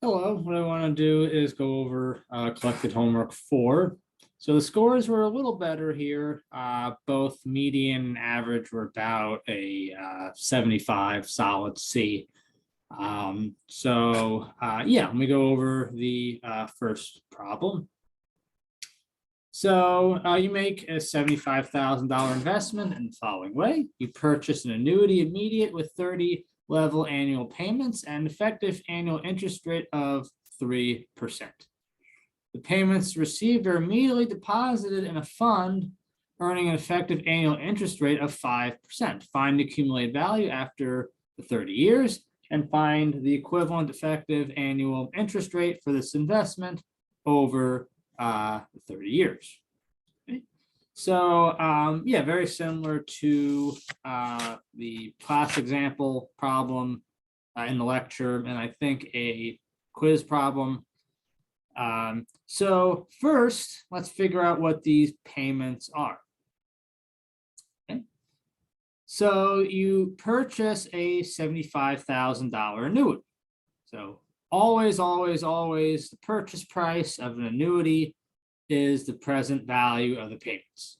Hello, what I want to do is go over collected homework 4. So the scores were a little better here. Both median and average were about a 75 solid C. Yeah, let me go over the first problem. So you make a $75,000 investment in the following way. You purchase an annuity immediate with 30 level annual payments and effective annual interest rate of 3%. The payments received are immediately deposited in a fund earning an effective annual interest rate of 5%. Find the accumulated value after the 30 years and find the equivalent effective annual interest rate for this investment over 30 years. Okay. So yeah, very similar to the class example problem in the lecture, and I think a quiz problem. So first, let's figure out what these payments are. Okay. So you purchase a $75,000 annuity. So always, the purchase price of an annuity is the present value of the payments,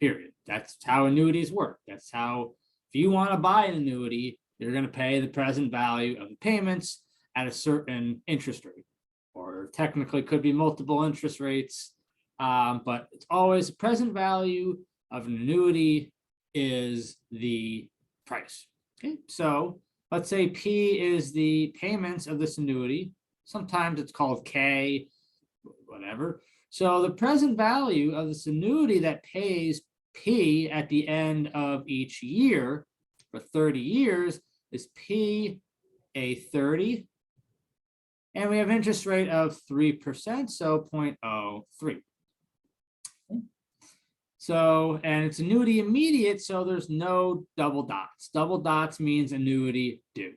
period. That's how annuities work. That's how, if you want to buy an annuity, you're going to pay the present value of the payments at a certain interest rate, or technically could be multiple interest rates, but it's always the present value of an annuity is the price. Okay, so let's say P is the payments of this annuity. Sometimes it's called K, whatever. So the present value of this annuity that pays P at the end of each year for 30 years is P a 30. And we have interest rate of 3%, so 0.03. So, and it's annuity immediate, so there's no double dots. Double dots means annuity due.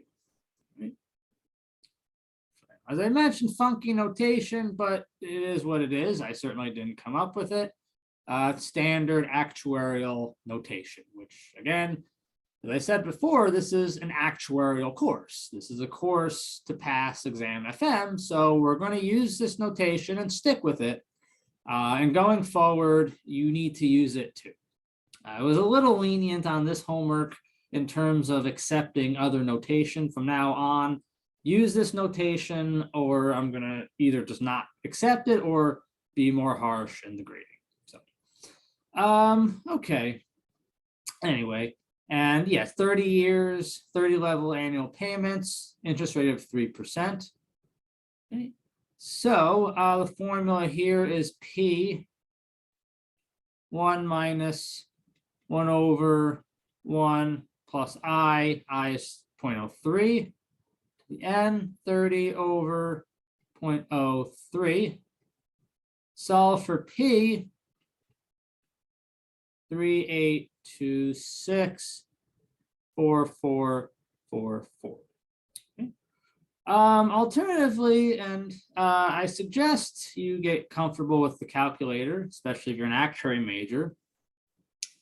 As I mentioned, funky notation, but it is what it is. I certainly didn't come up with it. Standard actuarial notation, which again, as I said before, this is an actuarial course. This is a course to pass exam FM, so we're going to use this notation and stick with it. And going forward, you need to use it too. I was a little lenient on this homework in terms of accepting other notation. From now on, use this notation, or I'm going to either just not accept it or be more harsh in the grading. So, okay. Anyway, and yes, 30 years, 30 level annual payments, interest rate of 3%. Okay. So the formula here is P 1 minus 1 over 1 plus I is 0.03. The N 30 over 0.03. Solve for P 3826 4444. Alternatively, and I suggest you get comfortable with the calculator, especially if you're an actuary major.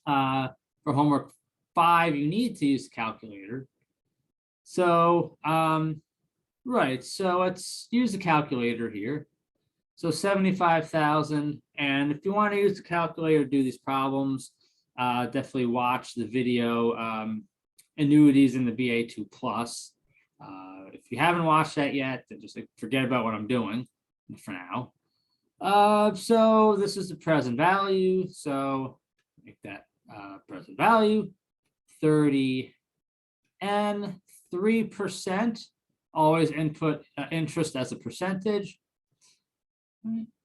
For homework 5, you need to use the calculator. So, right, so let's use the calculator here. So 75,000, and if you want to use the calculator to do these problems, definitely watch the video Annuities in the BA2 Plus. If you haven't watched that yet, then just forget about what I'm doing for now. So this is the present value. So make that present value 30 and 3%. Always input interest as a percentage.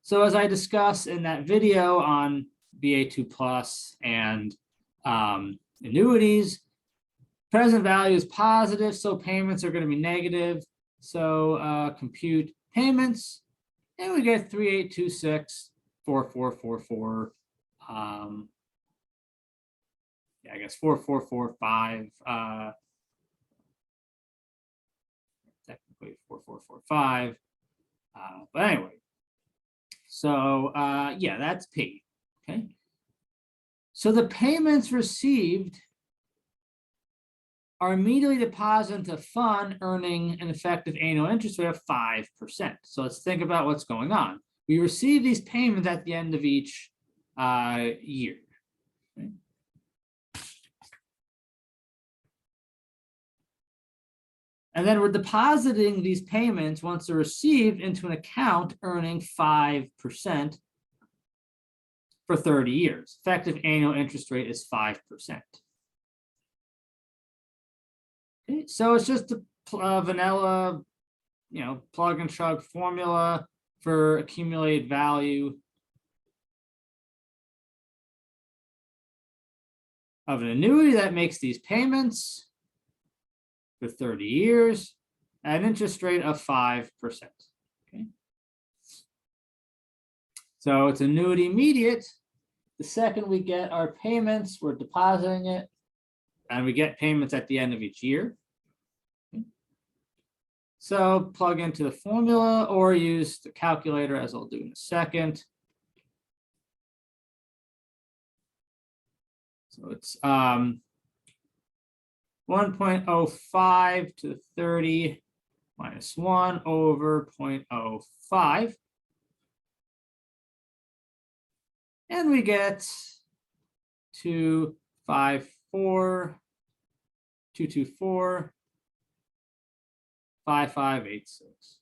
So as I discussed in that video on BA2 Plus and annuities, present value is positive, so payments are going to be negative. So compute payments, and we get 3826 4444. Yeah, I guess 4445. Technically 4445. But anyway, so yeah, that's P. Okay. So the payments received are immediately deposited into a fund earning an effective annual interest rate of 5%. So let's think about what's going on. We receive these payments at the end of each year. Okay. And then we're depositing these payments once they're received into an account earning 5% for 30 years. Effective annual interest rate is 5%. Okay, so it's just a vanilla, plug and chug formula for accumulated value of an annuity that makes these payments for 30 years at an interest rate of 5%. Okay. So it's annuity immediate. The second we get our payments, we're depositing it, and we get payments at the end of each year. Okay. So plug into the formula or use the calculator, as I'll do in a second. So it's 1.05 to the 30 minus 1 over 0.05. And we get 254,224, 5586.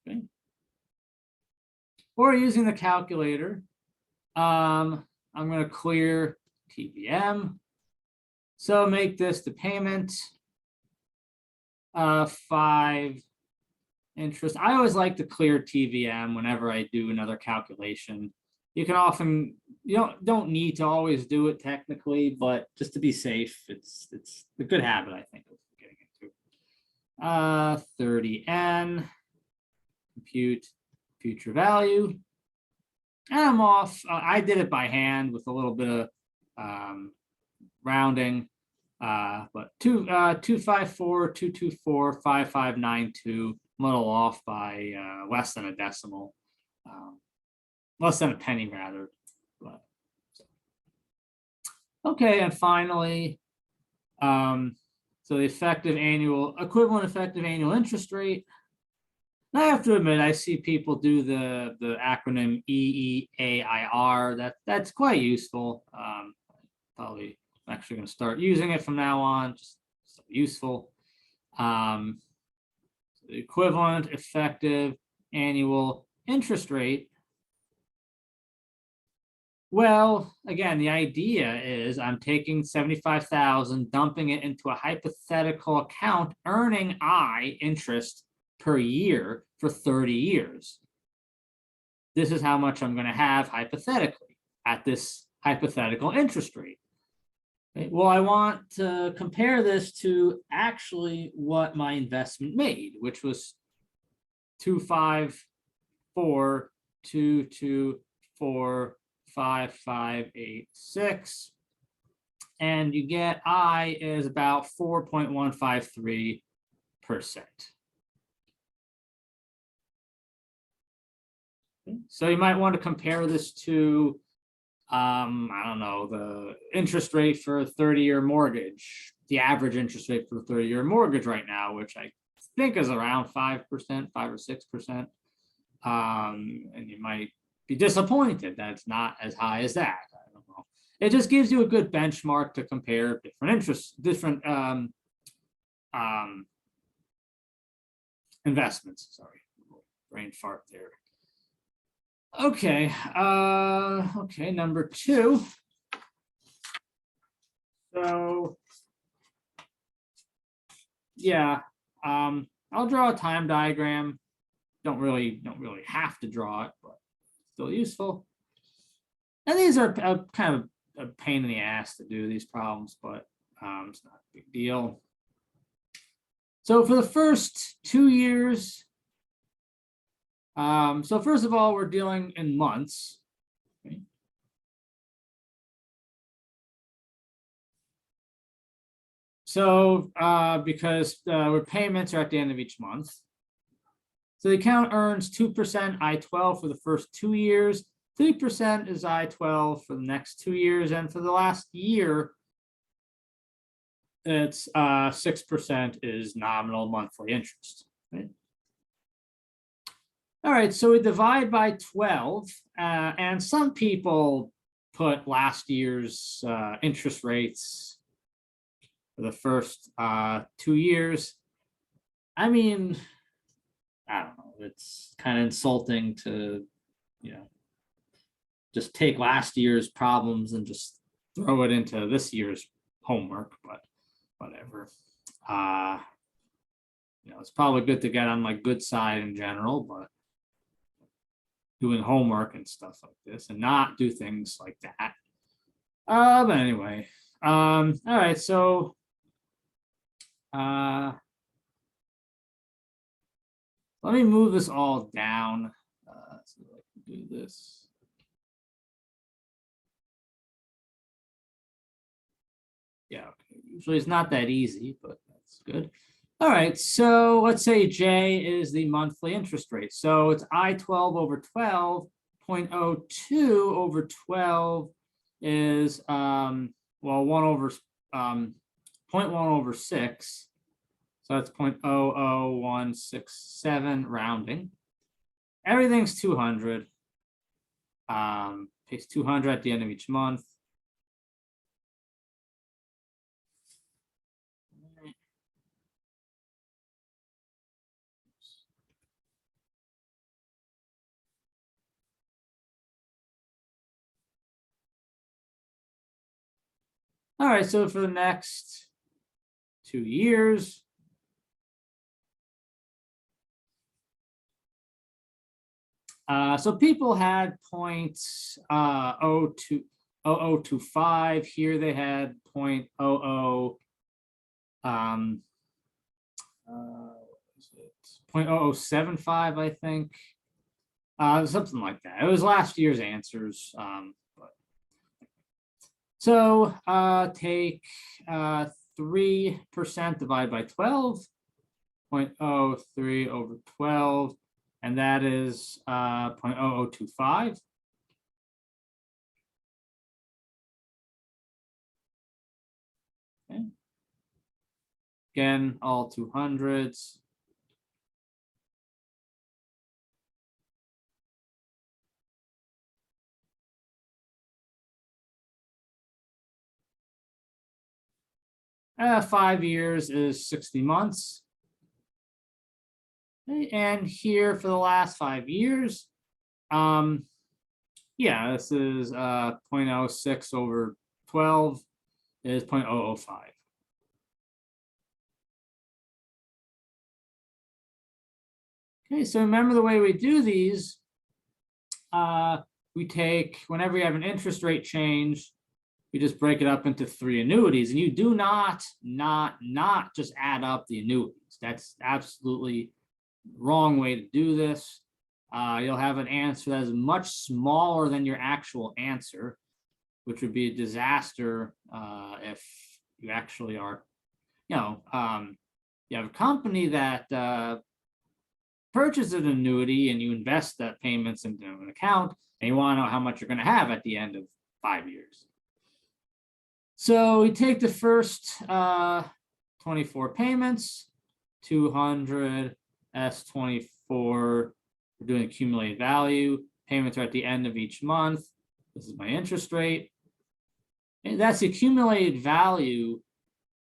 Okay. Or using the calculator, I'm going to clear TVM. So make this the payment, 5 interest. I always like to clear TVM whenever I do another calculation. You can often, you don't need to always do it technically, but just to be safe, it's a good habit, I think, of getting into. 30N, compute future value. And I'm off. I did it by hand with a little bit of rounding, but 254, 224, 5592. I'm a little off by less than a decimal, less than a penny rather. But, okay, and finally, so the equivalent effective annual interest rate. I have to admit, I see people do the acronym EEAIR. That's quite useful. Probably actually going to start using it from now on. Just so useful. The equivalent effective annual interest rate. Well, again, the idea is I'm taking 75,000, dumping it into a hypothetical account, earning interest per year for 30 years. This is how much I'm going to have hypothetically at this hypothetical interest rate. Okay. Well, I want to compare this to actually what my investment made, which was 254, 224, 5586. And you get I is about 4.153%. So you might want to compare this to, I don't know, the interest rate for a 30-year mortgage, the average interest rate for a 30-year mortgage right now, which I think is around 5%, 5 or 6%. And you might be disappointed that it's not as high as that. I don't know. It just gives you a good benchmark to compare different investments. Sorry, brain fart there. Okay, okay, number 2. So yeah, I'll draw a time diagram. Don't really have to draw it, but still useful. And these are kind of a pain in the ass to do these problems, but it's not a big deal. So for the first 2 years, so first of all, we're dealing in months. Okay. So because payments are at the end of each month. So the account earns 2% I-12 for the first 2 years, 3% is I-12 for the next 2 years, and for the last year, it's 6% is nominal monthly interest. Right? All right, so we divide by 12, and some people put last year's interest rates for the first 2 years. I mean, I don't know, it's kind of insulting to, just take last year's problems and just throw it into this year's homework, but whatever. It's probably good to get on my good side in general, but doing homework and stuff like this and not do things like that. But anyway, all right, so let me move this all down so I can do this. Yeah, okay. Usually it's not that easy, but that's good. All right, so let's say J is the monthly interest rate. So it's I-12 over 12, 0.02 over 12 is, well, 1 over 0.1 over 6. So that's 0.00167 rounding. Everything's 200. Pays 200 at the end of each month. All right, so for the next 2 years, so people had 0.0025. Here they had 0.0075, I think, something like that. It was last year's answers. So take 3% divided by 12, 0.03 over 12, and that is 0.0025. Okay. Again, all 200s. $5 years is 60 months. Okay, and here for the last 5 years, yeah, this is 0.06 over 12 is 0.005. Okay, so remember the way we do these, we take, whenever you have an interest rate change, we just break it up into 3 annuities, and you do not just add up the annuities. That's absolutely wrong way to do this. You'll have an answer that is much smaller than your actual answer, which would be a disaster if you actually are, you have a company that purchases an annuity and you invest that payments into an account, and you want to know how much you're going to have at the end of 5 years. So we take the first 24 payments, 200 S24. We're doing accumulated value. Payments are at the end of each month. This is my interest rate. And that's the accumulated value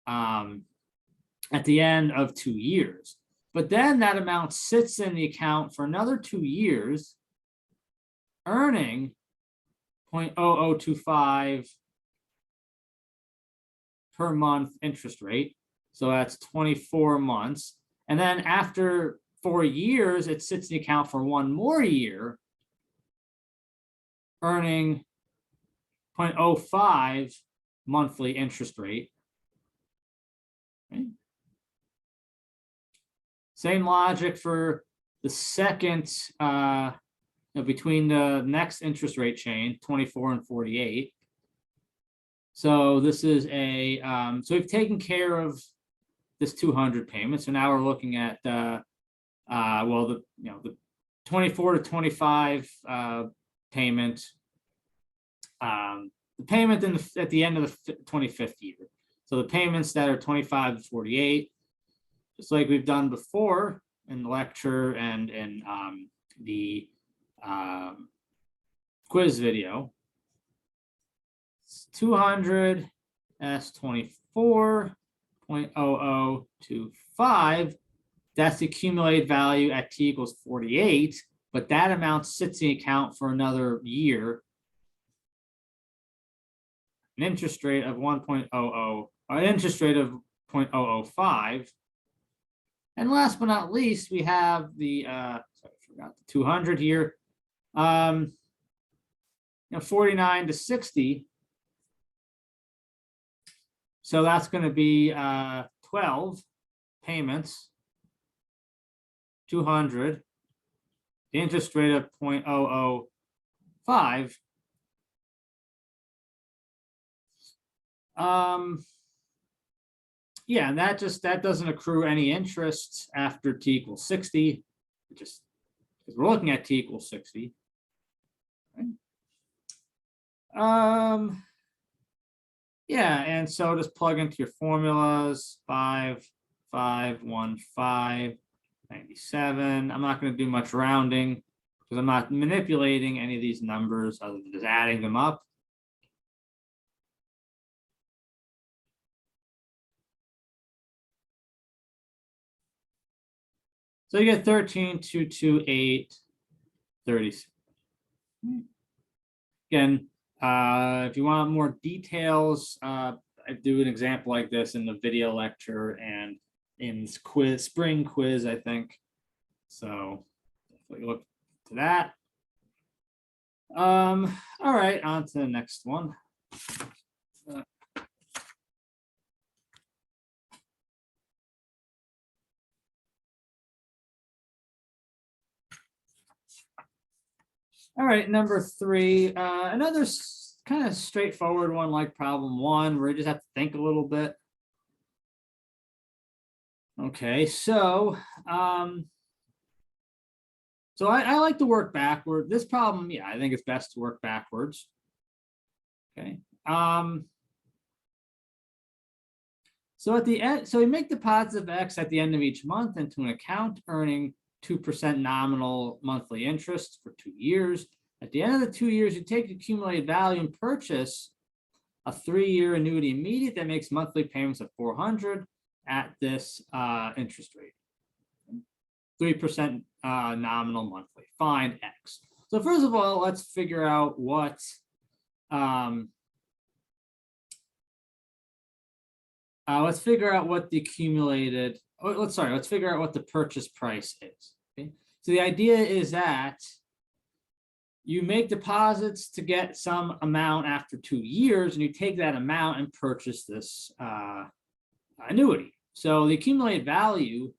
at the end of 2 years. But then that amount sits in the account for another 2 years, earning 0.0025 per month interest rate. So that's 24 months. And then after 4 years, it sits in the account for 1 more year, earning 0.05 monthly interest rate. Okay. Same logic for the second, between the next interest rate chain, 24 and 48. So this is a, so we've taken care of this 200 payment. So now we're looking at, well, the 24 to 25 payment. The payment at the end of the 25th year. So the payments that are 25 to 48, just like we've done before in the lecture and in the quiz video. It's 200 S24.0025. That's the accumulated value at t equals 48, but that amount sits in the account for another year. An interest rate of 1.00, or an interest rate of 0.005. And last but not least, we have the sorry, I forgot the 200 here. 49 to 60. So that's going to be 12 payments, 200, the interest rate of 0.005. Yeah, and that doesn't accrue any interest after t equals 60, just because we're looking at t equals 60. Right? Yeah, and so just plug into your formulas, 5, 5, 1, 5, 97. I'm not going to do much rounding because I'm not manipulating any of these numbers other than just adding them up. So you get 13,228, 36. Again, if you want more details, I do an example like this in the video lecture and in quiz, spring quiz, I think. So definitely look to that. All right, on to the next one. All right, number 3, another kind of straightforward one like problem 1, where you just have to think a little bit. Okay, so I like to work backward. This problem, yeah, I think it's best to work backwards. Okay. So at the end, so we make deposits of X at the end of each month into an account earning 2% nominal monthly interest for 2 years. At the end of the 2 years, you take the accumulated value and purchase a 3-year annuity immediate that makes monthly payments of 400 at this interest rate. 3% nominal monthly. Find X. So first of all, let's figure out what let's figure out what the accumulated. Let's figure out what the purchase price is. Okay? So the idea is that you make deposits to get some amount after 2 years, and you take that amount and purchase this annuity. So the accumulated value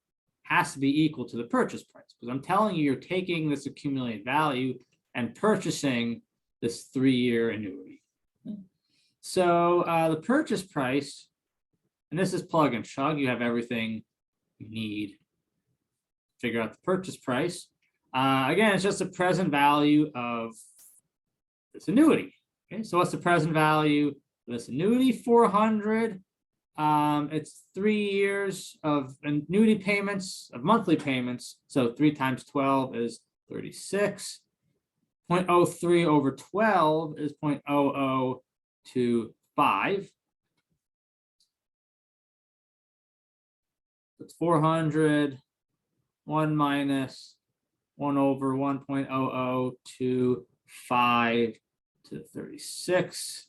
has to be equal to the purchase price, because I'm telling you, you're taking this accumulated value and purchasing this 3-year annuity. So the purchase price, and this is plug and chug, you have everything you need to figure out the purchase price. Again, it's just the present value of this annuity. Okay, so what's the present value of this annuity? 400. It's 3 years of annuity payments, of monthly payments. So 3 times 12 is 36. 0.03 over 12 is 0.0025. It's 400. 1 minus 1 over 1.0025 to 36.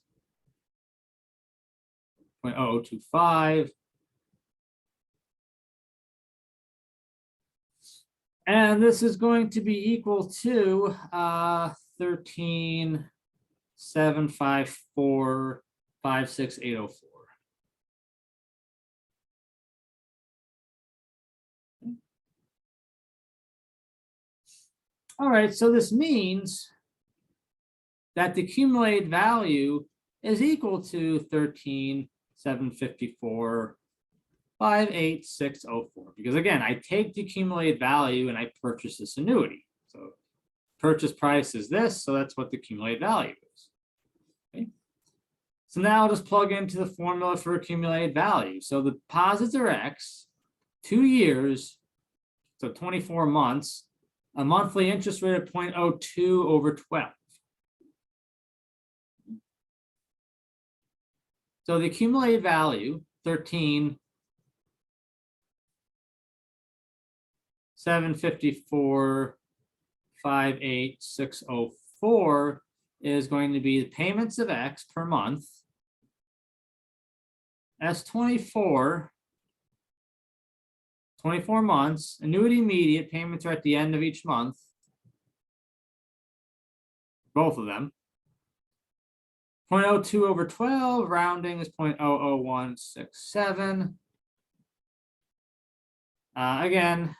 0.0025. And this is going to be equal to 13,754,56804. All right, so this means that the accumulated value is equal to 13,754,58604. Because again, I take the accumulated value and I purchase this annuity. So purchase price is this, so that's what the accumulated value is. Okay. So now I'll just plug into the formula for accumulated value. So the deposits are X, 2 years, so 24 months, a monthly interest rate of 0.02 over 12. So the accumulated value, 13,754,58604 is going to be the payments of X per month. S24, 24 months, annuity immediate payments are at the end of each month. Both of them. 0.02 over 12, rounding is 0.00167. Again,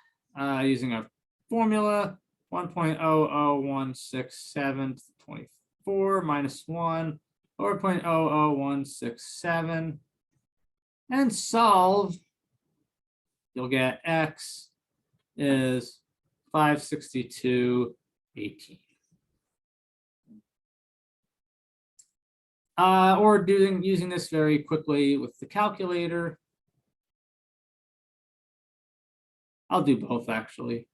using a formula, 1.00167 to 24 minus 1 over 0.00167. And solve, you'll get X is 562.18. Or using this very quickly with the calculator. I'll do both actually.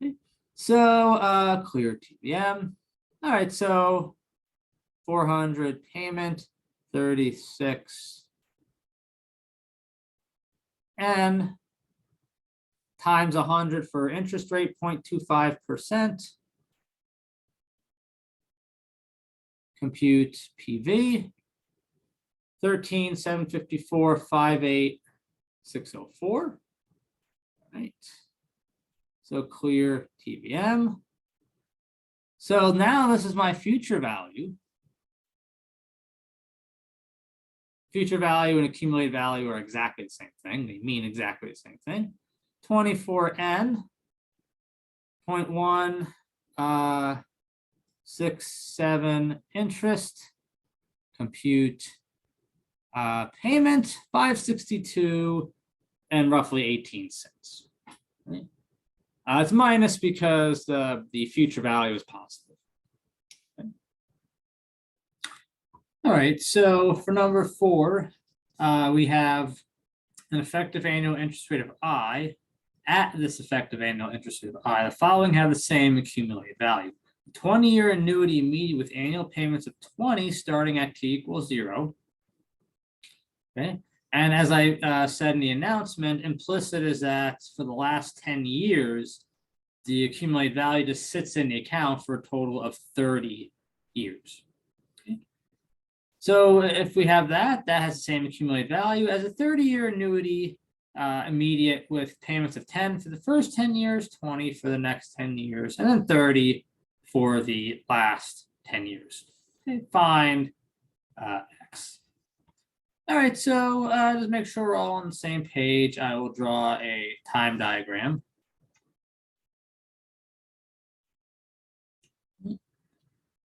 Okay. So clear TBM. All right, so 400 payment, 36 N times 100 for interest rate, 0.25%. Compute PV, 13,754,58604. Right. So clear TBM. So now this is my future value. Future value and accumulated value are exactly the same thing. They mean exactly the same thing. 24N, 0.167 interest, compute payment 562 and roughly 18 cents. Right? It's minus because the future value is positive. Okay. All right, so for number 4, we have an effective annual interest rate of I. At this effective annual interest rate of I, the following have the same accumulated value. 20-year annuity immediate with annual payments of 20 starting at t equals 0. Okay. And as I said in the announcement, implicit is that for the last 10 years, the accumulated value just sits in the account for a total of 30 years. Okay. So if we have that has the same accumulated value as a 30-year annuity immediate with payments of 10 for the first 10 years, 20 for the next 10 years, and then 30 for the last 10 years. Okay, find X. All right, so just make sure we're all on the same page. I will draw a time diagram.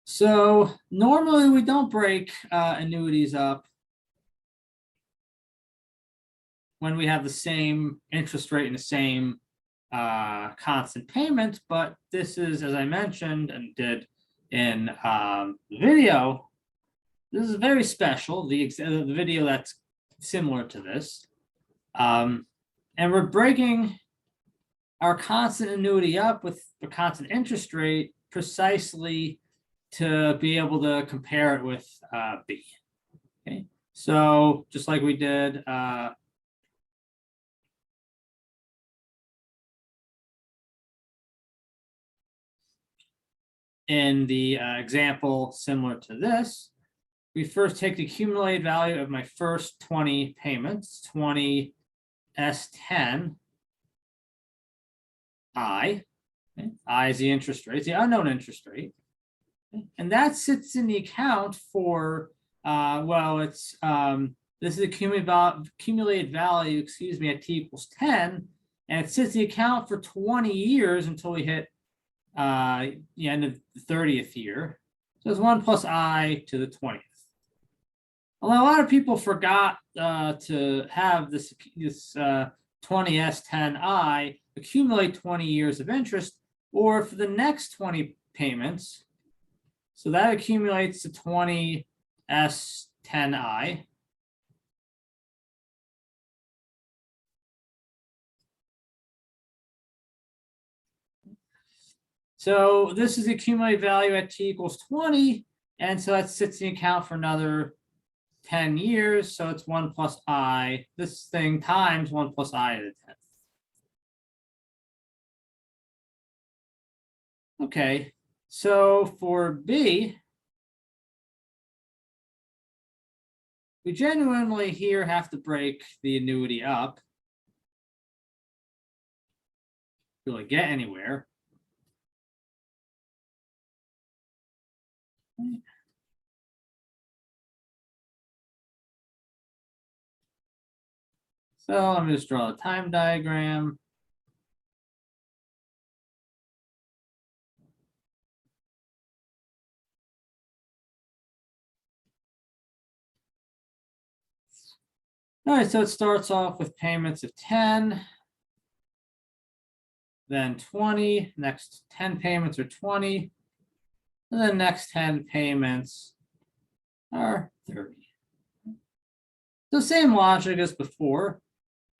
So normally we don't break annuities up when we have the same interest rate and the same constant payment, but this is, as I mentioned and did in the video, this is very special, the video that's similar to this. And we're breaking our constant annuity up with the constant interest rate precisely to be able to compare it with B. Okay, so just like we did in the example similar to this, we first take the accumulated value of my first 20 payments, 20 S10 I. Okay. I is the interest rate, it's the unknown interest rate. Okay. And that sits in the account for, well, it's this is accumulated value, excuse me, at t equals 10, and it sits in the account for 20 years until we hit the end of the 30th year. So it's 1 plus I to the 20th. Although a lot of people forgot to have this 20S10I accumulate 20 years of interest, or for the next 20 payments. So that accumulates to 20S10I. So this is the accumulated value at t equals 20. And so that sits in the account for another 10 years. So it's 1 plus I, this thing times 1 plus I to the 10th. Okay, so for B, we genuinely here have to break the annuity up to really get anywhere. So let me just draw a time diagram. All right, so it starts off with payments of 10, then 20, next 10 payments are 20, and the next 10 payments are 30. The same logic as before.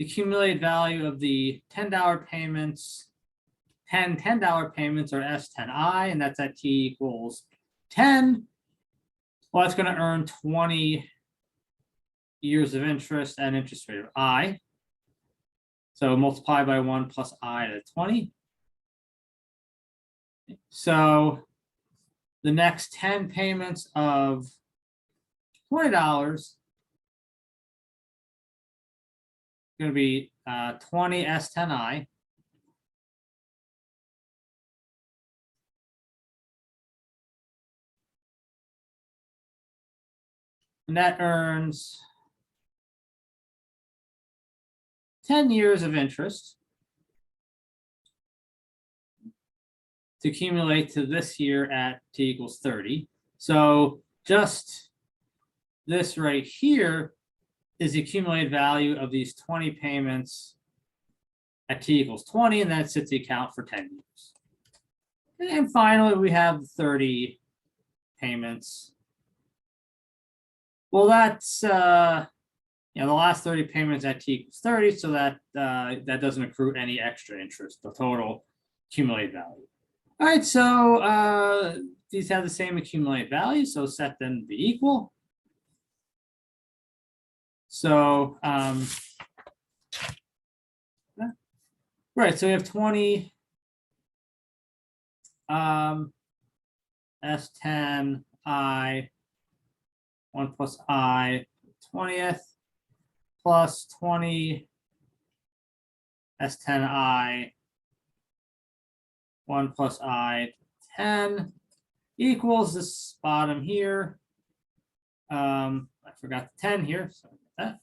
The accumulated value of the $10 payments, 10 $10 payments are S10I, and that's at t equals 10. Well, that's going to earn 20 years of interest at interest rate of I. So multiply by 1 plus I to the 20. So the next 10 payments of $20 going to be 20 S10I. And that earns 10 years of interest to accumulate to this year at t equals 30. So just this right here is the accumulated value of these 20 payments at t equals 20, and that sits the account for 10 years. And finally, we have 30 payments. Well, that's the last 30 payments at t equals 30, so that that doesn't accrue any extra interest, the total accumulated value. All right, so these have the same accumulated value, so set them to be equal. So right, so we have 20 S10 I 1 plus I 20th plus 20 S10 I 1 plus I 10 equals this bottom here. I forgot the 10 here, sorry about that.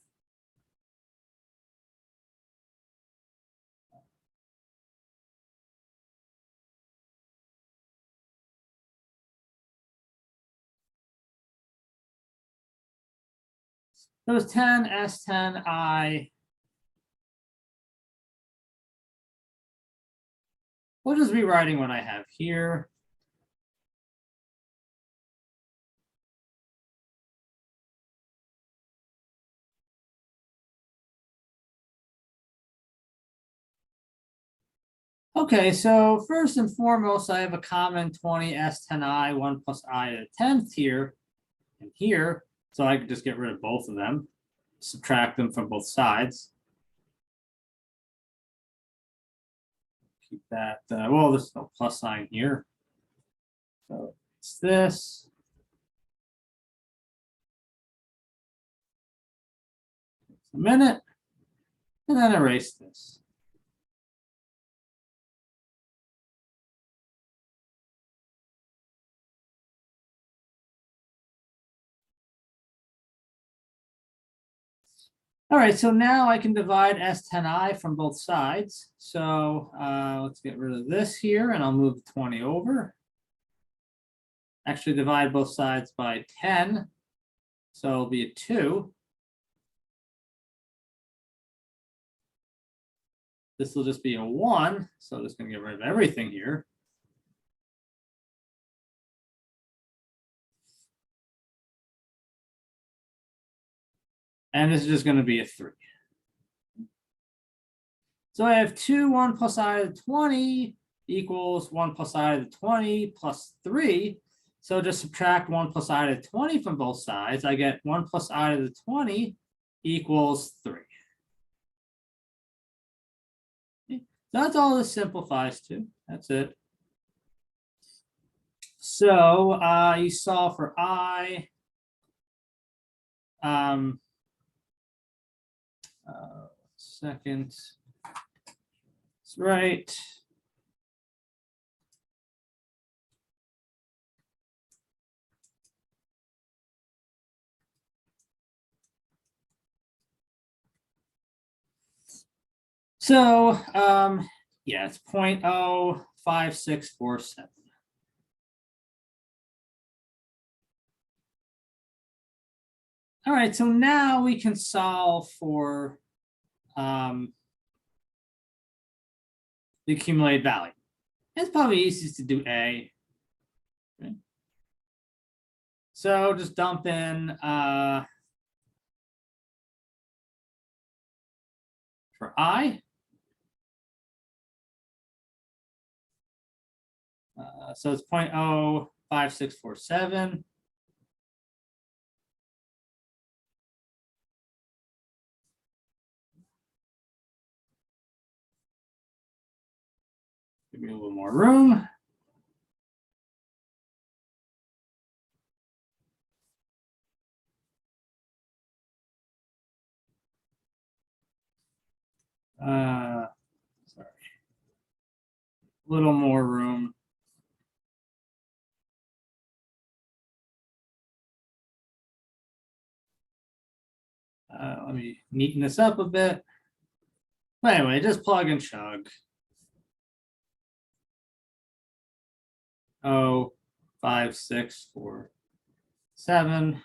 That was 10 S10 I. We'll just rewriting what I have here. Okay, so first and foremost, I have a common 20 S10I 1 plus I to the 10th here and here. So I could just get rid of both of them, subtract them from both sides. Keep that, well, there's no plus sign here. So it's this. A minute, and then erase this. All right, so now I can divide S10I from both sides. So let's get rid of this here, and I'll move 20 over. Actually divide both sides by 10. So it'll be a 2. This will just be a 1. So I'm just going to get rid of everything here. And this is just going to be a 3. So I have 2, 1 plus I to the 20 equals 1 plus I to the 20 plus 3. So just subtract 1 plus I to the 20 from both sides. I get 1 plus I to the 20 equals 3. Okay. That's all this simplifies to. That's it. So you saw for I, second, that's right. So yeah, it's 0.05647. All right, so now we can solve for the accumulated value. It's probably easiest to do A. Okay. So just dump in for I. So it's 0.05647. Give me a little more room. Sorry. A little more room. Let me neaten this up a bit. But anyway, just plug and chug. 0.5647.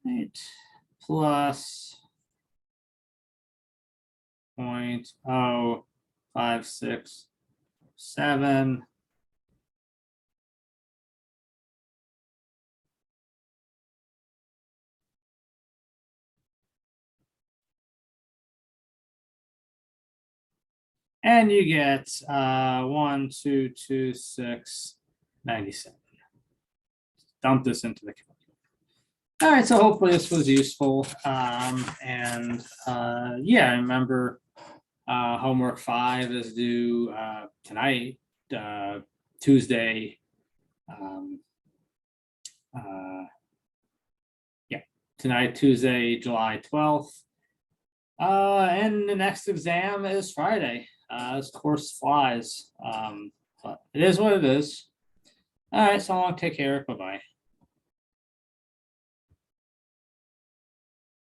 Right. Plus 0.05647. And you get 1,226,97. Dump this into the calculator. All right, so hopefully this was useful. Yeah, remember homework 5 is due tonight, Tuesday. Yeah, tonight, Tuesday, July 12th. And the next exam is Friday. This course flies. But it is what it is. All right, so long. Take care. Bye-bye.